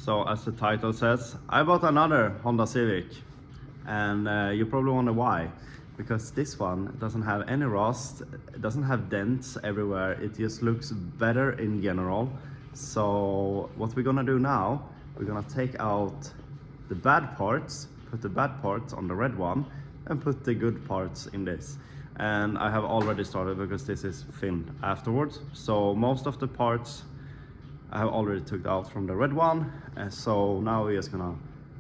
So as the title says, I bought another Honda Civic, and you probably wonder why. Because this one doesn't have any rust, it doesn't have dents everywhere, it just looks better in general. So what we're gonna do now, we're gonna take out the bad parts, put the bad parts on the red one, and put the good parts in this. And I have already started because this is filmed afterwards. So most of the parts I have already took out from the red one. So now we're just gonna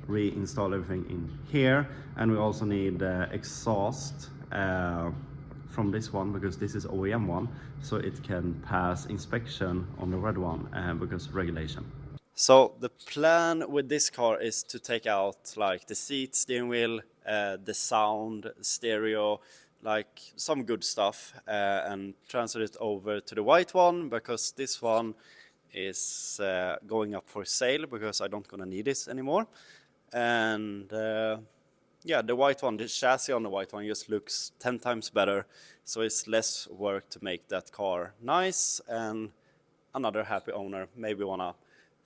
reinstall everything in here, and we also need exhaust from this one because this is OEM one, so it can pass inspection on the red one because regulation. So the plan with this car is to take out like the seat, steering wheel, the sound, stereo, like some good stuff, and transfer it over to the white one because this one is going up for sale because I don't gonna need this anymore. And yeah, the white one, the chassis on the white one just looks 10 times better, so it's less work to make that car nice, and another happy owner maybe wanna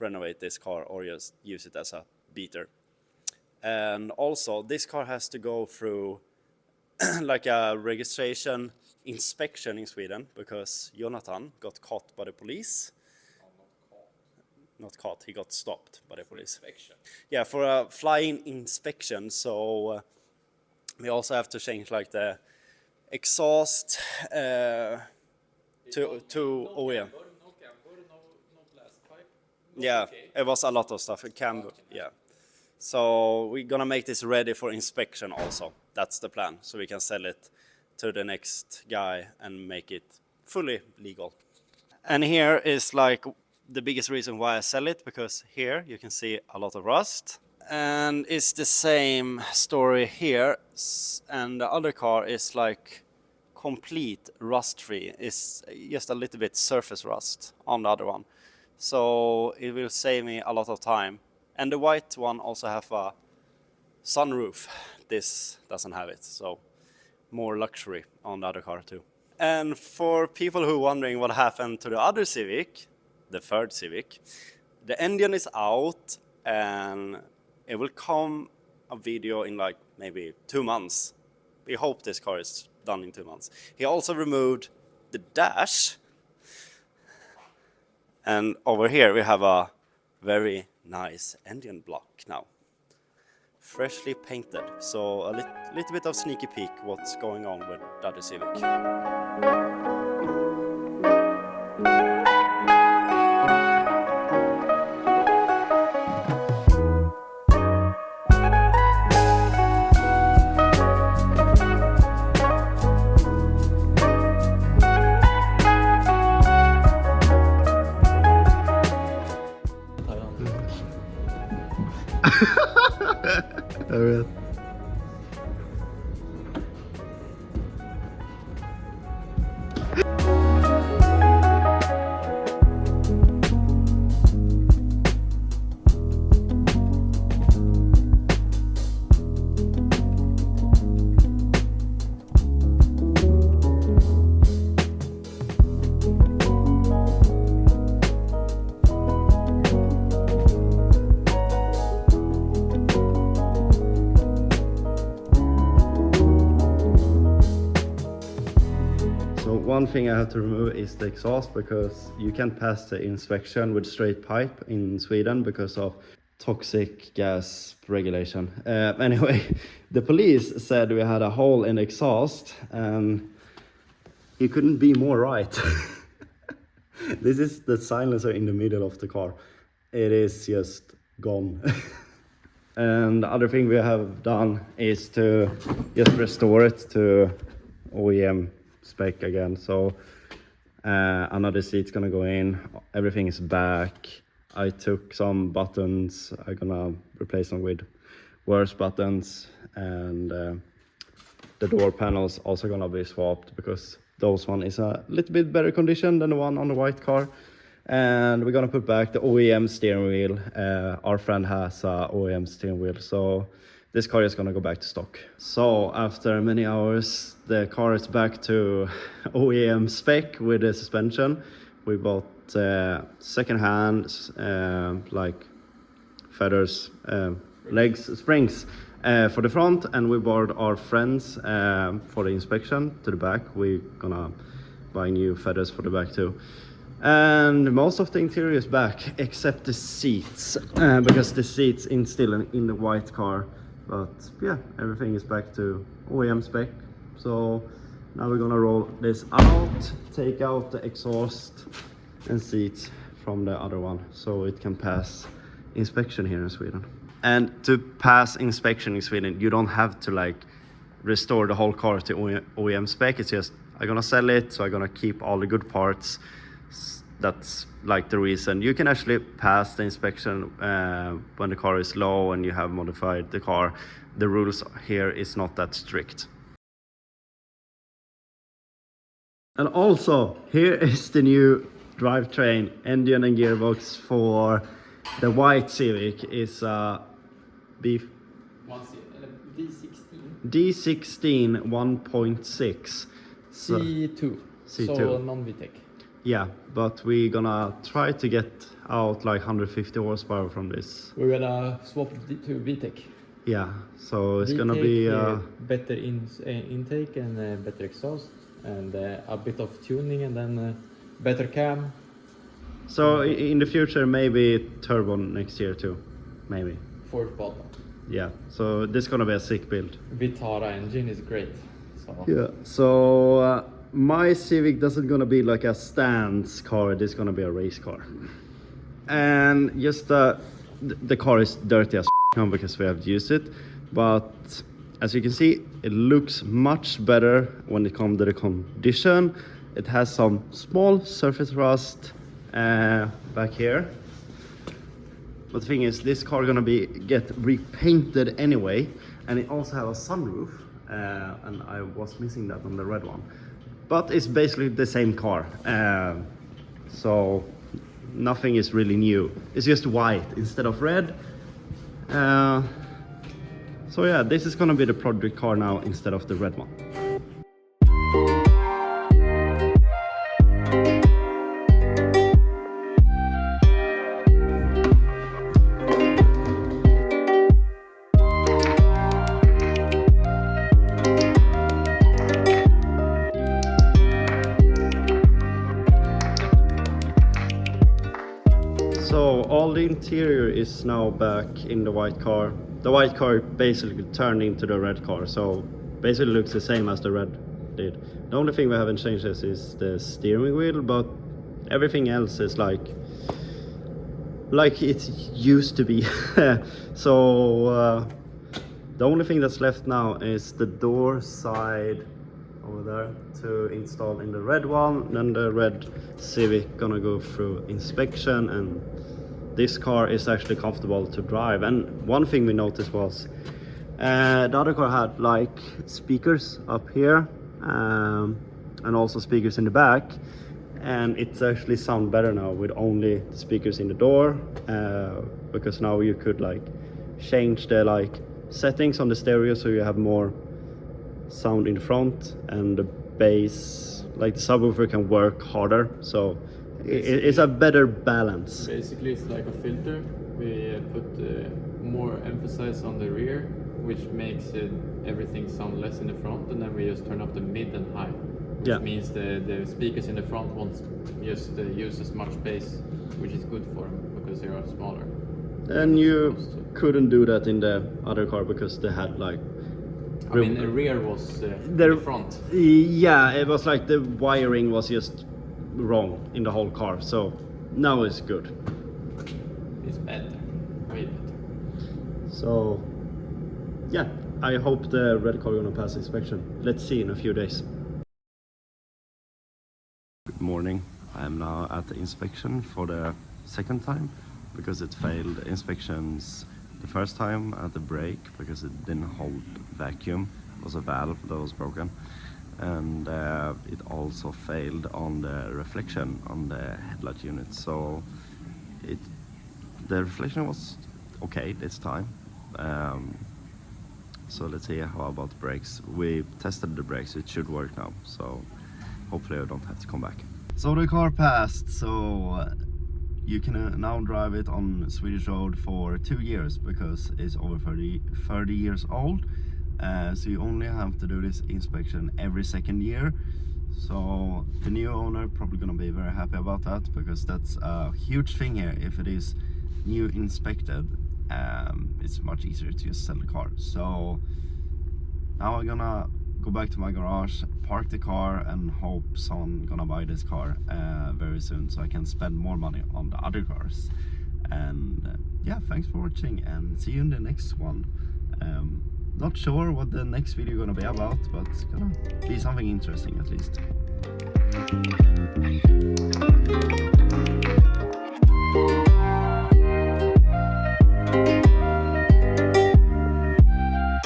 renovate this car or just use it as a beater. And also this car has to go through like a registration inspection in Sweden because Jonathan got caught by the police. Not caught, he got stopped by the police. Inspection. Yeah, for a flying inspection. So we also have to change like the exhaust to OEM. Yeah, it was a lot of stuff. It can, yeah. So we're gonna make this ready for inspection also. That's the plan. So we can sell it to the next guy and make it fully legal. And here is like the biggest reason why I sell it, because here you can see a lot of rust, and it's the same story here, and the other car is like complete rust free. It's just a little bit surface rust on the other one, so it will save me a lot of time. And the white one also have a sunroof. This doesn't have it, so more luxury on the other car too. And for people who are wondering what happened to the other Civic, the third Civic, the engine is out, and it will come a video in like maybe 2 months. We hope this car is done in 2 months. He also removed the dash, and over here we have a very nice engine block now, freshly painted. So a little bit of sneaky peek what's going on with the other Civic. Jag vet. One thing I have to remove is the exhaust, because you can't pass the inspection with straight pipe in Sweden because of toxic gas regulation. Anyway, the police said we had a hole in the exhaust, and he couldn't be more right. This is the silencer in the middle of the car. It is just gone. And the other thing we have done is to just restore it to OEM spec again. So another seat's gonna go in, everything is back. I took some buttons, I'm gonna replace them with worse buttons, and the door panels also gonna be swapped because those one is a little bit better condition than the one on the white car. And we're gonna put back the OEM steering wheel. Our friend has a OEM steering wheel, so this car is gonna go back to stock. So after many hours, the car is back to OEM spec with the suspension. We bought second hand, like feathers, legs, springs for the front, and we brought our friends for the inspection to the back. We're gonna buy new feathers for the back too. And most of the interior is back except the seats, because the seats still in the white car. But yeah, everything is back to OEM spec. So now we're gonna roll this out, take out the exhaust and seats from the other one so it can pass inspection here in Sweden. And to pass inspection in Sweden, you don't have to like restore the whole car to OEM spec. It's just, I'm gonna sell it, so I'm gonna keep all the good parts. That's like the reason. You can actually pass the inspection when the car is low and you have modified the car. The rules here is not that strict. And also, here is the new drivetrain, engine and gearbox for the white Civic. Is D16 1.6 C2. So non-VTEC. Yeah, but we're gonna try to get out like 150 horsepower from this. We're gonna swap to VTEC. Yeah, so it's VTEC, gonna be better intake and better exhaust and a bit of tuning and then better cam. So in the future maybe turbo next year too, maybe. Fourth bottom. Yeah, so this is gonna be a sick build. Vitara engine is great. So. Yeah, so my Civic doesn't gonna be like a stance car, this is gonna be a race car. And just the car is dirty as now because we have used it, but as you can see, it looks much better when it comes to the condition. It has some small surface rust back here. But the thing is, this car gonna get repainted anyway, and it also has a sunroof, and I was missing that on the red one. But it's basically the same car, so nothing is really new. It's just white instead of red. So yeah, this is gonna be the project car now instead of the red one. So all the interior is now back in the white car. The white car basically turned into the red car, so basically looks the same as the red did. The only thing we haven't changed is the steering wheel, but everything else is like it used to be. So the only thing that's left now is the door side over there to install in the red one. Then the red Civic gonna go through inspection, and this car is actually comfortable to drive. And one thing we noticed was the other car had like speakers up here and also speakers in the back, and it's actually sound better now with only the speakers in the door, because now you could like change the like settings on the stereo so you have more sound in the front, and the bass, like the subwoofer, can work harder, so it's a better balance. Basically it's like a filter. We put more emphasis on the rear, which makes everything sound less in the front, and then we just turn up the mid and high, which means the speakers in the front won't just use as much bass, which is good for them because they are smaller. And you couldn't do that in the other car because they had like I mean, the rear was the front. Yeah, it was like the wiring was just wrong in the whole car, so now it's good. It's better, way better. So yeah, I hope the red car gonna pass inspection. Let's see in a few days. Good morning. I am now at the inspection for the second time because it failed inspections the first time at the brake because it didn't hold vacuum. It was a valve that was broken, and it also failed on the reflection on the headlight unit. So the reflection was okay this time. So let's see how about the brakes. We tested the brakes, it should work now, so hopefully I don't have to come back. So the car passed, so you can now drive it on Swedish road for 2 years because it's over 30 years old. So you only have to do this inspection every 2nd year. So the new owner probably gonna be very happy about that, because that's a huge thing here. If it is new inspected, it's much easier to just sell the car. So now I'm gonna go back to my garage, park the car, and hope someone gonna buy this car very soon, so I can spend more money on the other cars. And yeah, thanks for watching, and see you in the next one. Not sure what the next video gonna be about, but it's gonna be something interesting at least.